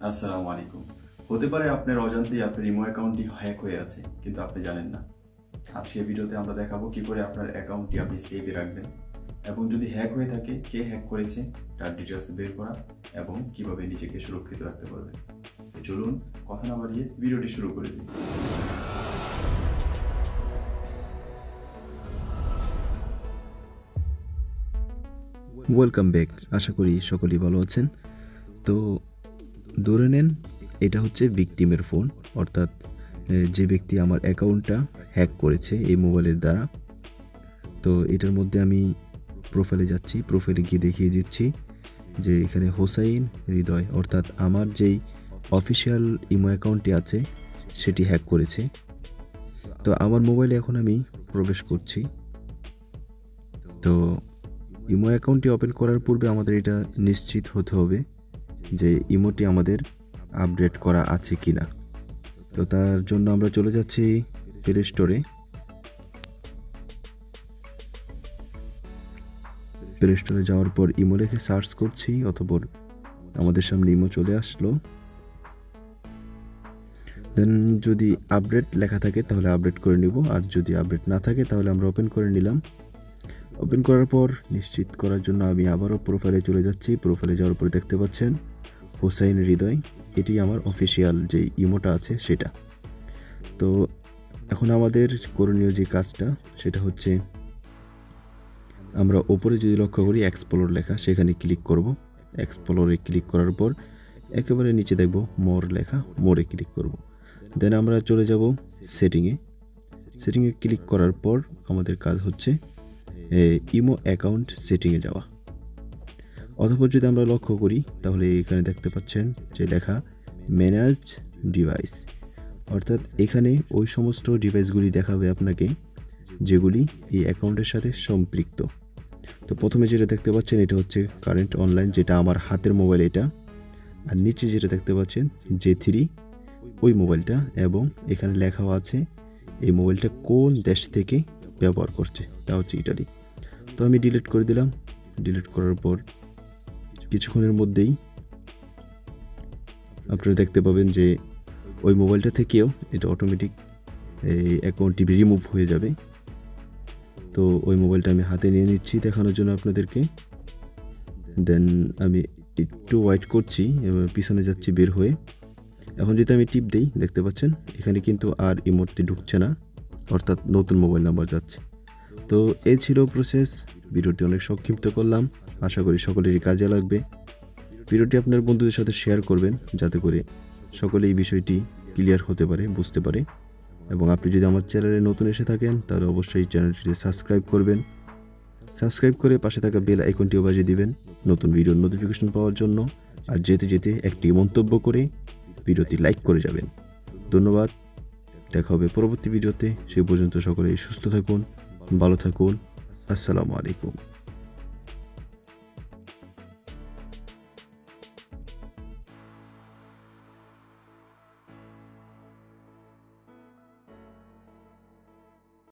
আসসালামু আলাইকুম। হতে পারে আপনার অজান্তেই আপনার ইমো অ্যাকাউন্টটি হ্যাক হয়ে আছে, কিন্তু আপনি জানেন না। আজকের ভিডিওতে আমরা দেখাবো কি করে আপনার অ্যাকাউন্টটি আপনি সেভে রাখবেন এবং যদি হ্যাক হয়ে থাকে কে হ্যাক করেছে তার ডিটেলস বের করা এবং কিভাবে নিজেকে সুরক্ষিত রাখতে পারবেন। চলুন কথা না বাড়িয়ে ভিডিওটি শুরু করে দিই। Welcome back. আশা করি সকলেই ভালো আছেন। তো ধরে নেন এটা হচ্ছে ভিকটিমের ফোন, অর্থাৎ যে ব্যক্তি আমার অ্যাকাউন্টটা হ্যাক করেছে এই মোবাইলের দ্বারা। তো এটার মধ্যে আমি প্রোফাইলে যাচ্ছি, প্রোফাইলে গিয়ে দেখিয়ে দিচ্ছি যে এখানে হোসাইন হৃদয় অর্থাৎ আমার যেই অফিসিয়াল ইমো অ্যাকাউন্টটি আছে সেটি হ্যাক করেছে। তো আমার মোবাইলে এখন আমি প্রবেশ করছি। তো ইমো অ্যাকাউন্টটি ওপেন করার পূর্বে আমাদের এটা নিশ্চিত হতে হবে যে ইমোটি আমাদের আপডেট করা আছে কি না। তো তার জন্য আমরা চলে যাচ্ছি প্লে স্টোরে। প্লে স্টোরে যাওয়ার পর ইমো লিখে সার্চ করছি, অতঃপর আমাদের সামনে ইমো চলে আসলো। দেন যদি আপডেট লেখা থাকে তাহলে আপডেট করে নিব, আর যদি আপডেট না থাকে তাহলে আমরা ওপেন করে নিলাম। ওপেন করার পর নিশ্চিত করার জন্য আমি আবারও প্রোফাইলে চলে যাচ্ছি। প্রোফাইলে যাওয়ার পর দেখতে পাচ্ছেন হোসাইন হৃদয়, এটি আমার অফিসিয়াল যে ইমোটা আছে সেটা। তো এখন আমাদের করণীয় যে কাজটা সেটা হচ্ছে আমরা ওপরে যদি লক্ষ্য করি এক্সপ্লোর লেখা, সেখানে ক্লিক করব। এক্সপ্লোরে ক্লিক করার পর একেবারে নিচে দেখব মোর লেখা, মোরে ক্লিক করব। দেন আমরা চলে যাব সেটিংয়ে। সেটিংয়ে ক্লিক করার পর আমাদের কাজ হচ্ছে ইমো অ্যাকাউন্ট সেটিংয়ে যাওয়া। অথবা যদি আমরা লক্ষ্য করি তাহলে এখানে দেখতে পাচ্ছেন যে লেখা ম্যানেজড ডিভাইস, অর্থাৎ এখানে ওই সমস্ত ডিভাইসগুলি দেখাবে আপনাকে যেগুলি এই অ্যাকাউন্টের সাথে সম্পৃক্ত। তো প্রথমে যেটা দেখতে পাচ্ছেন এটা হচ্ছে কারেন্ট অনলাইন, যেটা আমার হাতের মোবাইল এটা। আর নিচে যেটা দেখতে পাচ্ছেন J3 ওই মোবাইলটা, এবং এখানে লেখাও আছে এই মোবাইলটা কোন দেশ থেকে ব্যবহার করছে, তা হচ্ছে ইটালি। তো আমি ডিলিট করে দিলাম। ডিলিট করার পর কিছুক্ষণের মধ্যেই আপনারা দেখতে পাবেন যে ওই মোবাইলটা থেকেও এটা অটোমেটিক এই অ্যাকাউন্টটি রিমুভ হয়ে যাবে। তো ওই মোবাইলটা আমি হাতে নিয়ে নিচ্ছি দেখানোর জন্য আপনাদেরকে। দেন আমি একটু ওয়েট করছি এবং পিছনে যাচ্ছি বের হয়ে। এখন যদি আমি টিপ দেই দেখতে পাচ্ছেন এখানে কিন্তু আর ইমোটটি ঢুকছে না, অর্থাৎ নতুন মোবাইল নাম্বার যাচ্ছে। তো এই ছিল প্রসেস। ভিডিওটি অনেক সংক্ষিপ্ত করলাম, আশা করি সকলেরই কাজে লাগবে। ভিডিওটি আপনার বন্ধুদের সাথে শেয়ার করবেন যাতে করে সকলে এই বিষয়টি ক্লিয়ার হতে পারে, বুঝতে পারে। এবং আপনি যদি আমার চ্যানেলে নতুন এসে থাকেন তাহলে অবশ্যই চ্যানেলটিতে সাবস্ক্রাইব করবেন। সাবস্ক্রাইব করে পাশে থাকা বেল আইকনটিও বাজিয়ে দিবেন নতুন ভিডিওর নোটিফিকেশন পাওয়ার জন্য। আর যেতে যেতে একটি মন্তব্য করে ভিডিওটি লাইক করে যাবেন। ধন্যবাদ, দেখা হবে পরবর্তী ভিডিওতে। সে পর্যন্ত সকলেই সুস্থ থাকুন, ভালো থাকুন। আসসালামু আলাইকুম।